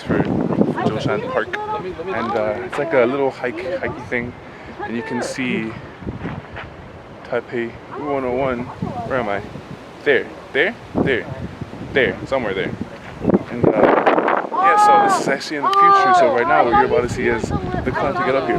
for Fuzhoushan Park, and it's like a little hikey thing, and you can see Taipei 101. Where am I? There, somewhere there. And yeah, so this is actually in the future. So right now, what you're about to see is the climb to get up here.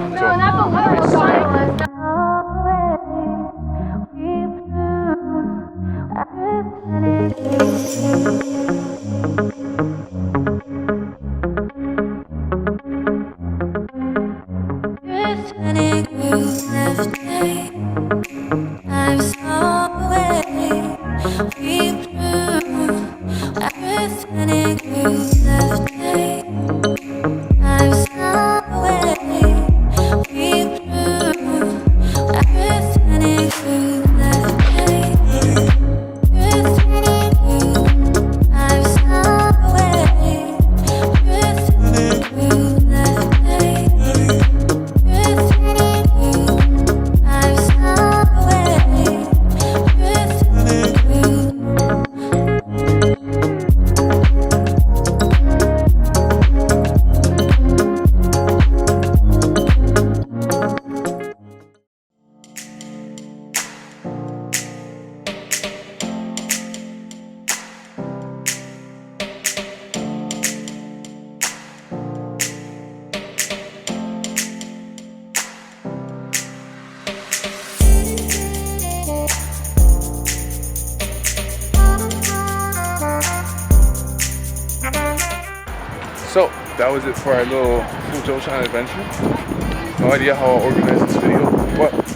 So that was it for our little Fuzhoushan adventure. No idea how I'll organize this video, but